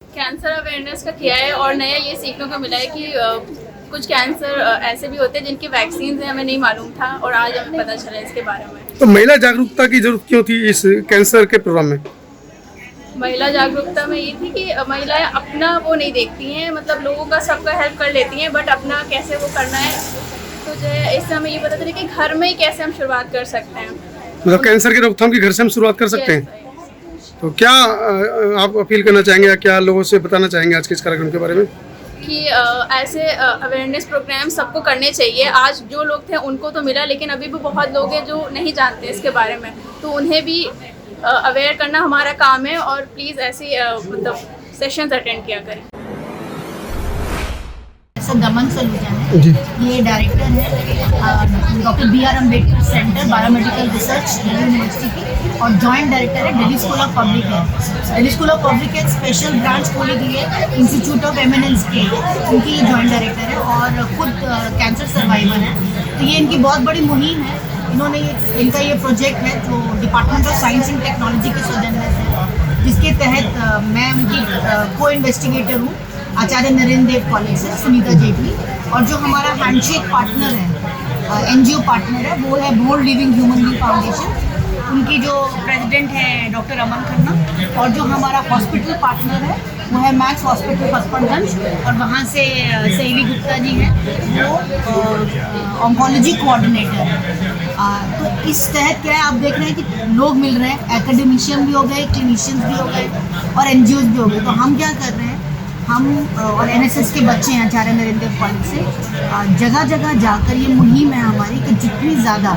Cancer awareness का किया है और नया ये सीखने को मिला है कि कुछ कैंसर ऐसे भी होते हैं जिनकी वैक्सीन हमें नहीं मालूम था और आज हमें पता चला इसके बारे में। तो महिला जागरूकता की जरूरत क्यों थी इस कैंसर के प्रोग्राम में? महिला जागरूकता में ये थी कि महिलाएं अपना वो नहीं देखती हैं, मतलब लोगों का सबका हेल्प कर लेती हैं, बट अपना कैसे वो करना है तो जो है इससे हमें ये पता चला कि घर में ही कैसे हम शुरुआत कर सकते हैं। मतलब कैंसर की रोकथाम की घर से हम शुरुआत कर सकते हैं। तो क्या आप अपील करना चाहेंगे या क्या लोगों से बताना चाहेंगे आज के इस कार्यक्रम के बारे में? कि ऐसे अवेयरनेस प्रोग्राम सबको करने चाहिए। आज जो लोग थे उनको तो मिला, लेकिन अभी भी बहुत लोग हैं जो नहीं जानते इसके बारे में, तो उन्हें भी अवेयर करना हमारा काम है। और प्लीज़ ऐसी मतलब सेशंस अटेंड किया करें। दमन सलूजा है, ये डायरेक्टर है doctor B R Ambedkar centre biomedical research Delhi university की, और जॉइंट डायरेक्टर है Delhi school of public health. Delhi school of public health special branch खोली गई है इंस्टीट्यूट ऑफ एमिनेंस के, उनकी ये जॉइंट डायरेक्टर है और खुद कैंसर सर्वाइवर है। तो ये इनकी बहुत बड़ी मुहिम है। इन्होंने इनका ये प्रोजेक्ट है जो department of science and technology के सौजन्य से, जिसके तहत मैं उनकी को इन्वेस्टिगेटर हूँ आचार्य नरेंद्र देव कॉलेज से सुनीता जेटली, और जो हमारा हैंडशेक पार्टनर है एनजीओ पार्टनर है वो है bold living human being foundation, उनकी जो प्रेसिडेंट है डॉक्टर अमन खन्ना, और जो हमारा हॉस्पिटल पार्टनर है वो है मैक्स हॉस्पिटल पचपनगंज, और वहाँ से सहेली गुप्ता जी हैं वो ऑन्कोलॉजी कोऑर्डिनेटर है। तो इस तहत क्या है, आप देख रहे हैं कि लोग मिल रहे हैं, एकेडमिशियन भी हो गए, क्लिनिशियंस भी हो गए और एनजीओज भी हो गए। तो हम क्या कर रहे हैं, हम और एनएसएस के बच्चे हैं आचार्य नरेंद्र देव कॉलेज से जगह जगह जाकर ये मुहिम है हमारी कि जितनी ज़्यादा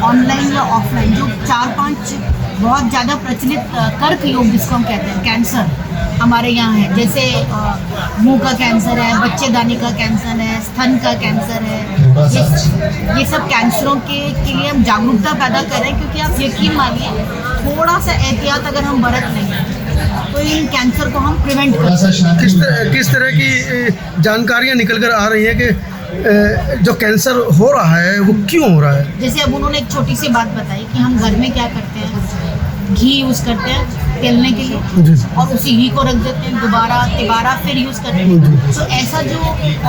ऑनलाइन या ऑफलाइन जो 4-5 बहुत ज़्यादा प्रचलित कर्क योग जिसको हम कहते हैं कैंसर हमारे यहाँ है, जैसे मुंह का कैंसर है, बच्चेदानी का कैंसर है, स्तन का कैंसर है, ये सब कैंसरों के लिए हम जागरूकता पैदा कर रहे हैं। क्योंकि आप यकीन मानिए थोड़ा सा एहतियात अगर हम बरत लें तो इन कैंसर को हम प्रिवेंट कर सकते हैं। किस तरह की जानकारियाँ निकल कर आ रही हैं कि जो कैंसर हो रहा है वो क्यों हो रहा है? जैसे अब उन्होंने एक छोटी सी बात बताई कि हम घर में क्या करते हैं, घी यूज़ करते हैं तेलने के लिए और उसी घी को रख देते हैं, दोबारा फिर यूज़ करते हैं। तो ऐसा जो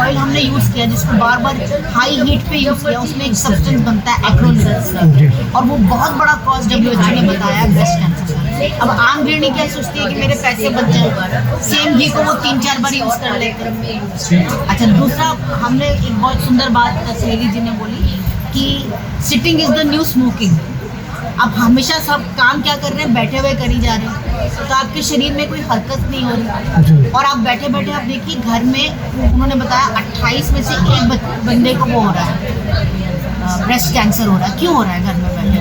ऑयल हमने यूज़ किया जिसको बार बार हाई हीट पे यूज़ किया, उसमें एक सब्सटेंस बनता है एक्रोनिल, और वो बहुत बड़ा कॉज WHO ने बताया ब्रेस्ट कैंसर। अब आम गृहिणी क्या सोचती है कि मेरे पैसे बच जाए, सेम घी को वो 3-4 बार यूज़ कर लेते हैं। अच्छा, दूसरा हमने एक बहुत सुंदर बात सहेली जी ने बोली कि sitting is the new smoking. आप हमेशा सब काम क्या कर रहे हैं, बैठे हुए करी जा रहे हैं, तो आपके शरीर में कोई हरकत नहीं हो रही, और आप बैठे बैठे आप देखिए घर में उन्होंने बताया 28 में से एक बंदे को वो हो रहा है ब्रेस्ट कैंसर हो रहा है। क्यों हो रहा है घर में बैठे?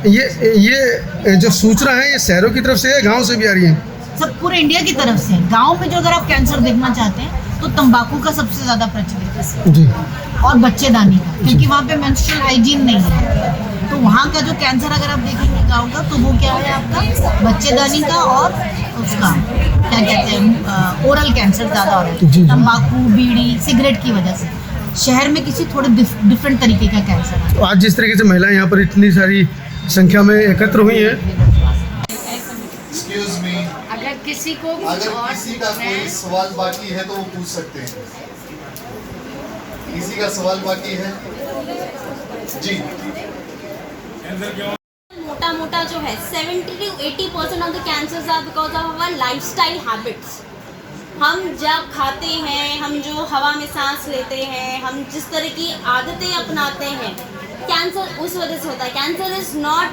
ये जो सूचना है ये शहरों की तरफ से है, गाँव से भी आ रही है? सब पूरे इंडिया की तरफ से। गाँव में जो अगर आप कैंसर देखना चाहते हैं तो तंबाकू का सबसे ज़्यादा प्रचलित है और बच्चेदानी का, क्योंकि वहाँ पे मेंस्ट्रुअल हाइजीन नहीं है। तो वहाँ का जो कैंसर अगर आप देखेंगे गाँव का, तो वो क्या है आपका बच्चेदानी का और उसका क्या कहते हैं ओरल कैंसर ज़्यादा हो रहा है, तंबाकू बीड़ी सिगरेट की वजह से। शहर में किसी थोड़े डिफरेंट तरीके का कैंसर है। तो आज जिस तरीके से महिलाएं यहाँ पर इतनी सारी संख्या में एकत्र हुई हैं, अगर किसी का कोई सवाल बाकी है तो वो पूछ सकते हैं। किसी का सवाल बाकी है जी? मोटा जो है 70 to 80% of the cancers are because of our lifestyle habits. हम जब खाते हैं, हम जो हवा में सांस लेते हैं, हम जिस तरह की आदतें अपनाते हैं, कैंसर उस वजह से होता है। Cancer is not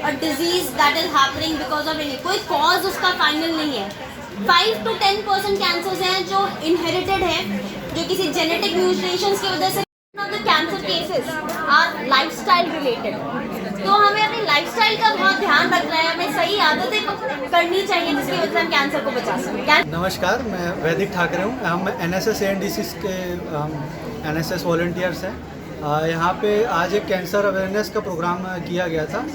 a disease that is happening because of any, कोई कॉज उसका फाइनल नहीं है। 5 to 10% कैंसर्स हैं जो इनहेरिटेड है, जो किसी जेनेटिक म्यूटेशंस की वजह से। The cancer cases are lifestyle related, तो हमें अपनी लाइफस्टाइल का बहुत ध्यान रखना है, हमें सही आदतें करनी चाहिए जिसकी वजह से हम कैंसर को बचा सकें। नमस्कार, मैं वैदिक ठाकरे हूँ। हम एनएसएस एएनडीसी के एनएसएस वॉलंटियर्स हैं। यहाँ पे आज एक कैंसर अवेयरनेस का प्रोग्राम किया गया था।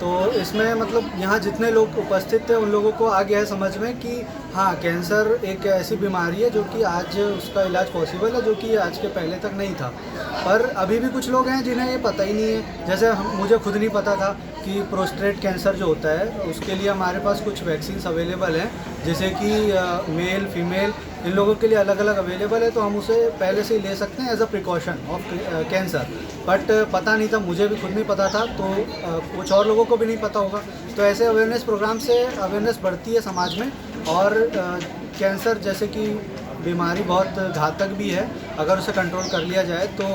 तो इसमें मतलब यहाँ जितने लोग उपस्थित थे उन लोगों को आ गया है समझ में कि हाँ, कैंसर एक ऐसी बीमारी है जो कि आज उसका इलाज पॉसिबल है, जो कि आज के पहले तक नहीं था। पर अभी भी कुछ लोग हैं जिन्हें ये पता ही नहीं है। जैसे मुझे खुद नहीं पता था कि प्रोस्टेट कैंसर जो होता है उसके लिए हमारे पास कुछ वैक्सीन्स अवेलेबल हैं, जैसे कि मेल फीमेल इन लोगों के लिए अलग अलग अवेलेबल है, तो हम उसे पहले से ही ले सकते हैं as a precaution of cancer. But पता नहीं था, मुझे भी खुद नहीं पता था, तो कुछ और लोगों को भी नहीं पता होगा। तो ऐसे अवेयरनेस प्रोग्राम से अवेयरनेस बढ़ती है समाज में, और कैंसर जैसे कि बीमारी बहुत घातक भी है, अगर उसे कंट्रोल कर लिया जाए तो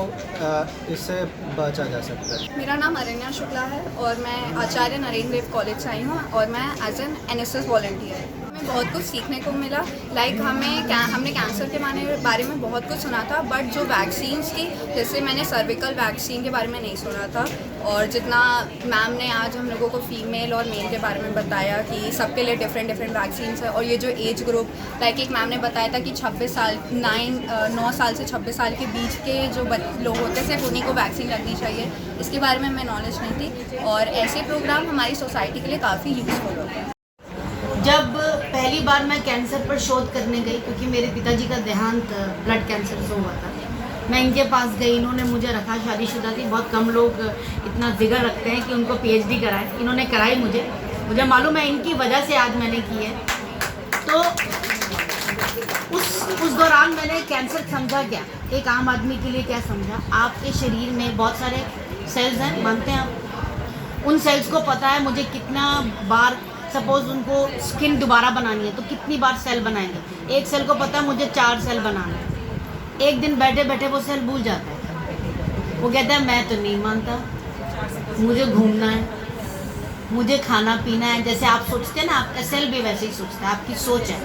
इससे बचा जा सकता है। मेरा नाम अरण्या शुक्ला है और मैं आचार्य नरेंद्र देव कॉलेज से आई हूँ और मैं एज एन NSS वॉलंटियर हमें बहुत कुछ सीखने को मिला। लाइक हमने कैंसर के बारे में बहुत कुछ सुना था, बट जो वैक्सीन्स थी, जैसे मैंने सर्विकल वैक्सीन के बारे में नहीं सुना था, और जितना मैम ने आज हम लोगों को फीमेल और मेल के बारे में बताया कि सबके लिए डिफरेंट वैक्सीन्स है, और ये जो एज ग्रुप, लाइक एक मैम ने बताया था कि 9 साल से 26 साल के बीच के जो लोग होते हैं सिर्फ उन्हीं को वैक्सीन लगनी चाहिए। इसके बारे में हमें नॉलेज नहीं थी, और ऐसे प्रोग्राम हमारी सोसाइटी के लिए काफ़ी यूज़फुल होते हैं। जब पहली बार मैं कैंसर पर शोध करने गई, क्योंकि मेरे पिताजी का देहांत ब्लड कैंसर से हुआ था, मैं इनके पास गई, इन्होंने मुझे रखा, शादीशुदा थी। बहुत कम लोग इतना जिगर रखते हैं कि उनको PhD कराए, इन्होंने कराई। मुझे मालूम है इनकी वजह से आज मैंने की है। तो उस दौरान मैंने कैंसर समझा क्या, एक आम आदमी के लिए क्या समझा। आपके शरीर में बहुत सारे सेल्स हैं, मानते हैं आप? उन सेल्स को पता है मुझे कितना बार, सपोज उनको स्किन दोबारा बनानी है तो कितनी बार सेल बनाएंगे। एक सेल को पता है मुझे 4 सेल बनाना है। एक दिन बैठे बैठे वो सेल भूल जाता है। वो कहता है मैं तो नहीं मानता, मुझे घूमना है, मुझे खाना पीना है। जैसे आप सोचते हैं ना, आपका सेल भी वैसे ही सोचता है, आपकी सोच है,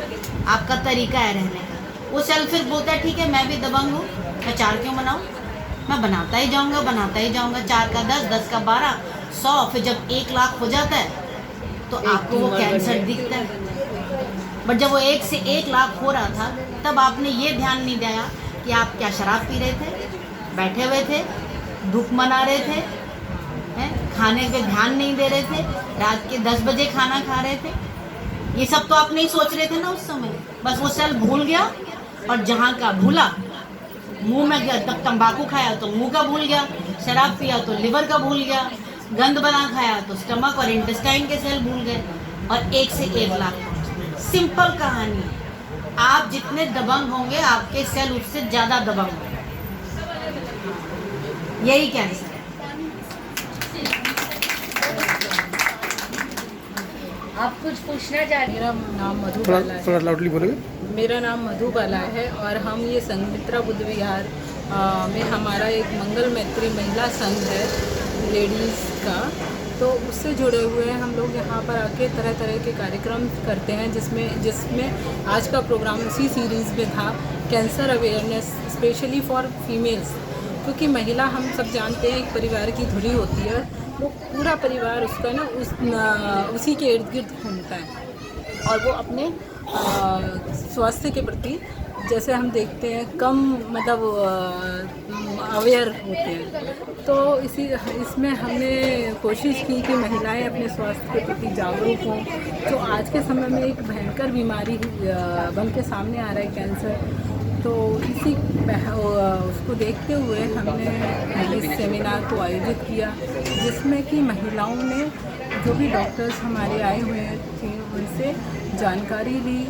आपका तरीका है रहने का। वो सेल फिर बोलता है ठीक है मैं भी दबंग हूँ, मैं 4 क्यों बनाऊँ, मैं बनाता ही जाऊँगा 4 का 10, 10 का 12, 100। फिर जब 1 लाख हो जाता है तो आपको वो कैंसर दिखता है। बट जब वो 1 से 1 लाख हो रहा था, तब आपने ये ध्यान नहीं दिया कि आप क्या शराब पी रहे थे, बैठे हुए थे, धूप मना रहे थे, खाने पे ध्यान नहीं दे रहे थे, रात के 10 बजे खाना खा रहे थे। ये सब तो आप नहीं सोच रहे थे ना उस समय। बस वो सेल भूल गया, और जहाँ का भूला, मुंह में गया, तब तंबाकू खाया तो मुंह का भूल गया, शराब पिया तो लिवर का भूल गया, गंद बना खाया तो स्टमक और इंटेस्टाइन के सेल भूल गए, और 1 से 1 लाख। सिंपल कहानी। आप जितने दबंग होंगे आपके सेल उससे ज़्यादा दबंग होंगे। यही कैंसर है। आप कुछ पूछना चाह रही? मेरा नाम मधुबाला है। थोड़ा लाउडली बोलेंगे। मेरा नाम मधुबाला है और हम ये संघमित्रा बुद्ध विहार में हमारा एक मंगल मैत्री महिला संघ है लेडीज़ का, तो उससे जुड़े हुए हैं हम लोग। यहाँ पर आके तरह तरह के कार्यक्रम करते हैं, जिसमें आज का प्रोग्राम उसी सीरीज़ में था, cancer awareness specially for females. क्योंकि महिला हम सब जानते हैं एक परिवार की धुरी होती है, वो पूरा परिवार उसका ना उसी के इर्द गिर्द घूमता है, और वो अपने स्वास्थ्य के प्रति जैसे हम देखते हैं कम अवेयर होते हैं। तो इसमें हमने कोशिश की कि महिलाएं अपने स्वास्थ्य के प्रति जागरूक हों, जो आज के समय में एक भयंकर बीमारी बन के सामने आ रहा है कैंसर। तो उसको देखते हुए हमने इस सेमिनार को आयोजित किया, जिसमें कि महिलाओं ने, जो भी डॉक्टर्स हमारे आए हुए थे, उनसे जानकारी ली,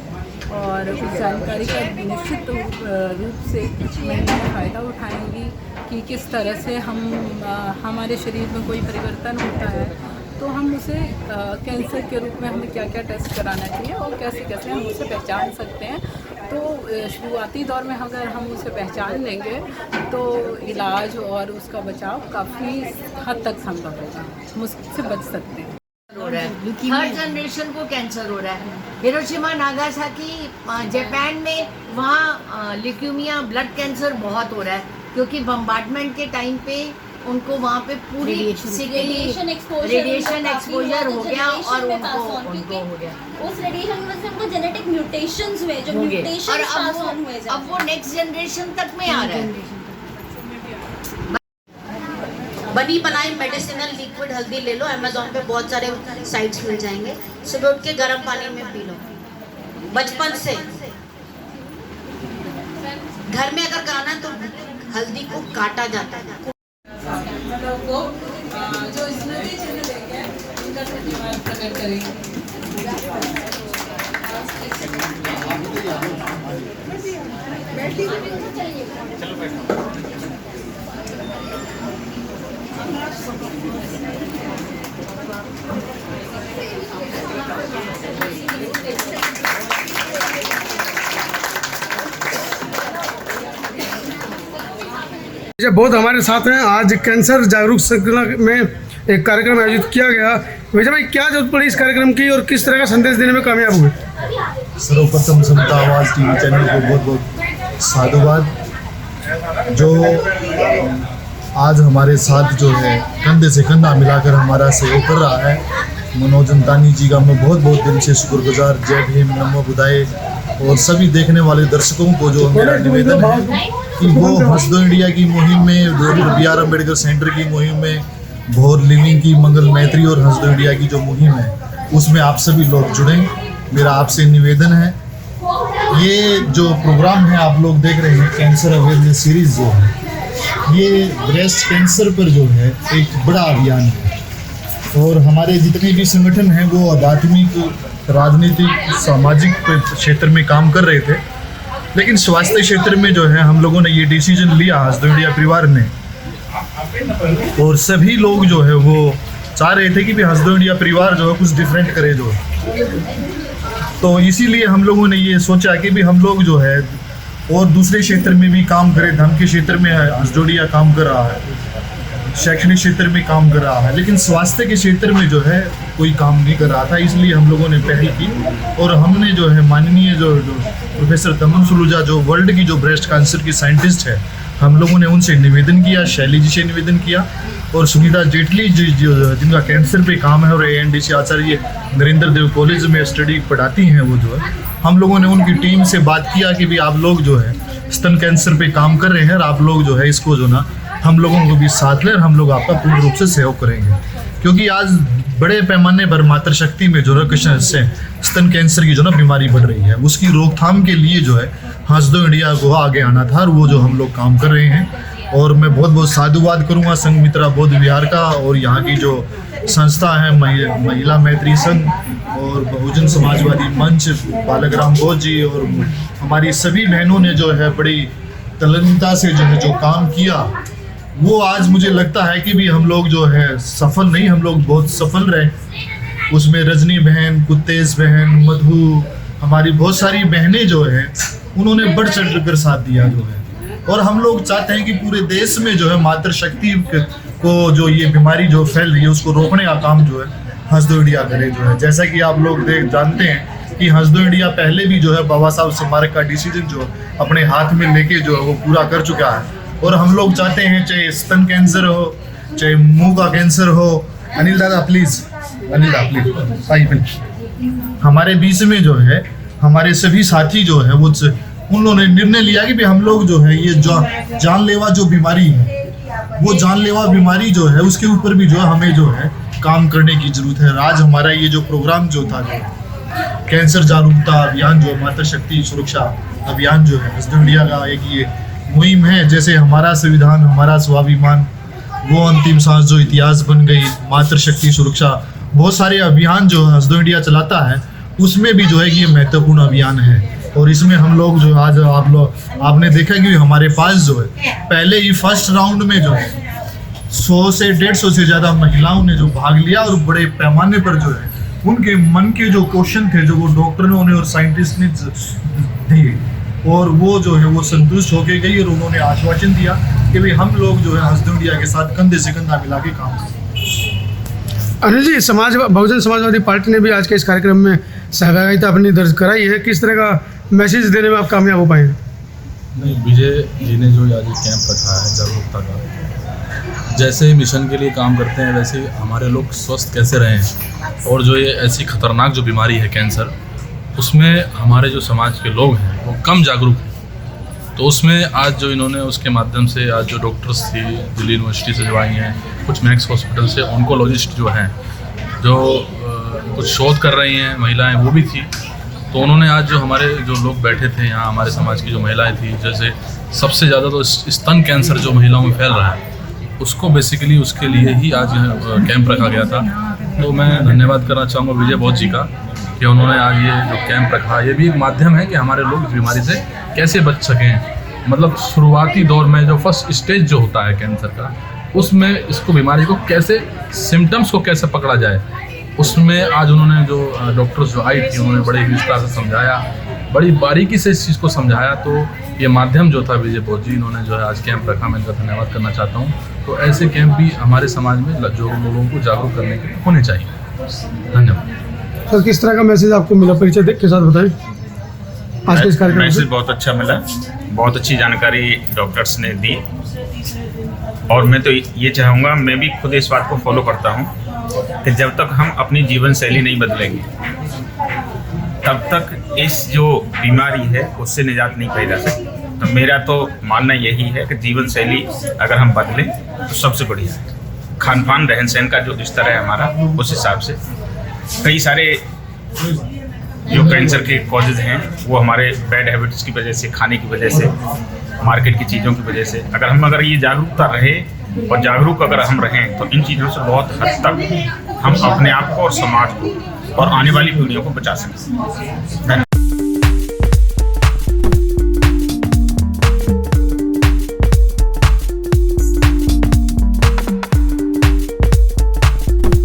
और उस जानकारी का निश्चित रूप से महिलाएं फ़ायदा उठाएंगी कि किस तरह से हमारे शरीर में कोई परिवर्तन होता है, तो हम उसे कैंसर के रूप में हमें क्या क्या टेस्ट कराना चाहिए और कैसे कैसे हम उसे पहचान सकते हैं। तो शुरुआती दौर में अगर हम उसे पहचान लेंगे तो इलाज और उसका बचाव काफ़ी हद तक संभव होगा, मुझसे बच सकते हैं। हो रहा है, हर जनरेशन को कैंसर हो रहा है। हिरोशिमा नागासाकी जापान में, वहाँ ल्यूकेमिया ब्लड कैंसर बहुत हो रहा है, क्योंकि बम्बार्डमेंट के टाइम पे उनको वहाँ पे पूरी रेडिएशन एक्सपोजर हो गया, और उनको हो गया। उस रेडिएशन में से उनको जेनेटिक म्यूटेशंस हुए, जो म्यूटेशंस पास ऑन हुए, अब वो नेक्स्ट जनरेशन तक में आ रहा है। बनी बनाई मेडिसिनल लिक्विड हल्दी ले लो, अमेज़ॉन पे बहुत सारे साइट्स मिल जाएंगे। सुबह उठ के गर्म पानी में पी लो, बचपन से घर में अगर कराना है तो हल्दी को काटा जाता है। जो स्मृति चिन्ह देंगे उनका धन्यवाद प्रकट करेंगे। बहुत हमारे साथ हैं। आज कैंसर जागरूक श्रृंखला में एक कार्यक्रम आयोजित किया गया। विजय भाई, क्या जरूरत पड़ी इस कार्यक्रम की और किस तरह का संदेश देने में कामयाब हुए? सर्वप्रथम समता आवाज़ टीवी चैनल को बहुत बहुत साधुवाद। जो आज हमारे साथ जो है कंधे से कंधा मिलाकर हमारा सहयोग कर रहा है, मनोज अंतानी जी का मैं बहुत बहुत दिल से शुक्रगुजार। जय भीम, नमो बुदाए। और सभी देखने वाले दर्शकों को जो मेरा निवेदन है कि वो हंस दो इंडिया की मुहिम में, डॉक्टर BR अम्बेडकर सेंटर की मुहिम में, भोर लिविंग की, मंगल मैत्री और हंस दो इंडिया की जो मुहिम है उसमें आप सभी लोग जुड़ें। मेरा आपसे निवेदन है, ये जो प्रोग्राम है आप लोग देख रहे हैं, कैंसर अवेयरनेस सीरीज जो है, ये ब्रेस्ट कैंसर पर जो है एक बड़ा अभियान है। और हमारे जितने भी संगठन हैं वो आध्यात्मिक, राजनीतिक, सामाजिक क्षेत्र में काम कर रहे थे, लेकिन स्वास्थ्य क्षेत्र में जो है हम लोगों ने ये डिसीजन लिया, हंस दो इंडिया परिवार ने, और सभी लोग जो है वो चाह रहे थे कि भी हंस दो इंडिया परिवार जो है कुछ डिफरेंट करे जो है। तो इसीलिए हम लोगों ने ये सोचा कि भी हम लोग जो है और दूसरे क्षेत्र में भी काम करें। धर्म के क्षेत्र में हंस दो इंडिया काम कर रहा है, शैक्षणिक क्षेत्र में काम कर रहा है, लेकिन स्वास्थ्य के क्षेत्र में जो है कोई काम नहीं कर रहा था। इसलिए हम लोगों ने पहल की और हमने जो है माननीय जो प्रोफेसर तमन सलूजा जो वर्ल्ड की जो ब्रेस्ट कैंसर की साइंटिस्ट है, हम लोगों ने उनसे निवेदन किया, शैली जी से निवेदन किया और सुनीता जेटली जी जिनका कैंसर पे काम है और ANDC आचार्य नरेंद्र देव कॉलेज में स्टडी पढ़ाती हैं, वो जो है हम लोगों ने उनकी टीम से बात किया कि भी आप लोग जो है स्तन कैंसर पे काम कर रहे हैं और आप लोग जो है इसको जो ना हम लोगों को भी साथ लें और हम लोग आपका पूर्ण रूप से सहयोग करेंगे। क्योंकि आज बड़े पैमाने पर मातृशक्ति में जो है स्तन कैंसर की जो ना बीमारी बढ़ रही है, उसकी रोकथाम के लिए जो है हंस दो इंडिया को आगे आना था और वो जो हम लोग काम कर रहे हैं। और मैं बहुत बहुत साधुवाद करूँगा संघ मित्रा बौद्ध विहार का और यहाँ की जो संस्था है महिला मैत्री संघ और बहुजन समाजवादी मंच, बालकराम बोध जी और हमारी सभी बहनों ने जो है बड़ी तल्लीनता से जो है जो काम किया, वो आज मुझे लगता है कि भी हम लोग जो है सफल नहीं, हम लोग बहुत सफल रहे। उसमें रजनी बहन, कुत्तेज बहन, मधु, हमारी बहुत सारी बहनें जो है उन्होंने बढ़ चढ़ कर साथ दिया जो है। और हम लोग चाहते हैं कि पूरे देश में जो है मातृशक्ति को जो ये बीमारी जो फैल रही है उसको रोकने का काम जो है हंस दो इंडिया करे जो है। जैसा कि आप लोग जानते हैं कि हंस दो इंडिया पहले भी जो है बाबा साहब स्मारक का डिसीजन जो अपने हाथ में लेके जो है वो पूरा कर चुका है। और हम लोग चाहते हैं चाहे स्तन कैंसर हो, चाहे मुंह का कैंसर हो, अनिल दादा प्लीज, अनिल दादा प्लीज आइए प्लीज, हमारे बीच में जो है हमारे सभी साथी जो है वो उन्होंने निर्णय लिया कि हम लोग जो है ये जानलेवा जो बीमारी है, वो जानलेवा बीमारी जो है उसके ऊपर भी जो है हमें जो है काम करने की जरूरत है। आज हमारा ये जो प्रोग्राम जो था जो कैंसर जागरूकता अभियान जो मातृशक्ति सुरक्षा अभियान जो है हंस दो इंडिया का एक ये मुहिम है। जैसे हमारा संविधान, हमारा स्वाभिमान, वो अंतिम सांस जो इतिहास बन गई, मातृशक्ति सुरक्षा, बहुत सारे अभियान जो हंस दो इंडिया चलाता है, उसमें भी जो है ये महत्वपूर्ण अभियान है। और इसमें हम लोग जो आज आपने देखा कि हमारे पास जो है पहले ही फर्स्ट राउंड में जो है 100 से 150 से ज़्यादा महिलाओं ने जो भाग लिया और बड़े पैमाने पर जो है उनके मन के जो क्वेश्चन थे जो वो डॉक्टरों ने और साइंटिस्ट ने दिए और वो जो है वो संतुष्ट होके गई और उन्होंने आश्वासन दिया कि भाई हम लोग जो है हंस दो इंडिया के साथ कंधे से कंधा मिला के काम करें। अनिल जी, बहुजन समाजवादी पार्टी ने भी आज के इस कार्यक्रम में सहभागिता अपनी दर्ज कराई है, किस तरह का मैसेज देने में आप कामयाब हो पाए? नहीं, विजय जी ने जो आज कैंप रखा है जागरूकता का, जैसे ही मिशन के लिए काम करते हैं वैसे ही हमारे लोग स्वस्थ कैसे रहें और जो ये ऐसी खतरनाक जो बीमारी है कैंसर, उसमें हमारे जो समाज के लोग हैं वो कम जागरूक हैं। तो उसमें आज जो इन्होंने उसके माध्यम से आज जो डॉक्टर्स थी दिल्ली यूनिवर्सिटी से जो आई हैं, कुछ मैक्स हॉस्पिटल से ऑन्कोलॉजिस्ट जो हैं जो कुछ शोध कर रही हैं महिलाएं वो भी थी, तो उन्होंने आज जो हमारे जो लोग बैठे थे यहाँ, हमारे समाज की जो महिलाएं थी, जैसे सबसे ज़्यादा तो स्तन कैंसर जो महिलाओं में फैल रहा है, उसको बेसिकली उसके लिए ही आज कैंप रखा गया था। तो मैं धन्यवाद करना चाहूँगा विजय बोध जी का कि उन्होंने आज ये जो कैंप रखा। ये भी एक माध्यम है कि हमारे लोग इस बीमारी से कैसे बच सकें। मतलब शुरुआती दौर में जो फर्स्ट स्टेज जो होता है कैंसर का, उसमें इसको बीमारी को कैसे, सिम्टम्स को कैसे पकड़ा जाए, उसमें आज उन्होंने जो डॉक्टर्स जो आई थी, उन्होंने बड़े ही विस्तार से समझाया, बड़ी बारीकी से इस चीज़ को समझाया। तो ये माध्यम जो था विजय बोध जी, इन्होंने जो है आज कैंप रखा, मैं इनका धन्यवाद करना चाहता हूँ। तो ऐसे कैंप भी हमारे समाज में जो लोगों को जागरूक करने के लिए होने चाहिए। धन्यवाद। सर, किस तरह का मैसेज आपको मिला, परिचय के साथ बताएं आज के इस कार्यक्रम में? मैसेज बहुत अच्छा मिला, बहुत अच्छी जानकारी डॉक्टर्स ने दी। और मैं तो ये चाहूँगा, मैं भी खुद इस बात को फॉलो करता हूँ कि जब तक हम अपनी जीवन शैली नहीं बदलेंगे, तब तक इस जो बीमारी है उससे निजात नहीं पाई जा सकती। तो मेरा तो मानना यही है कि जीवन शैली अगर हम बदलें तो सबसे बढ़िया है। खान पान, रहन सहन का जो स्तर है हमारा, उस हिसाब से कई सारे जो कैंसर के कॉजेज हैं वो हमारे बैड हैबिट्स की वजह से, खाने की वजह से, मार्केट की चीज़ों की वजह से। अगर ये जागरूकता रहे और जागरूक अगर हम रहें तो इन चीज़ों से बहुत हद तक हम अपने आप को और समाज को और आने वाली पीढ़ियों को बचा सकते हैं।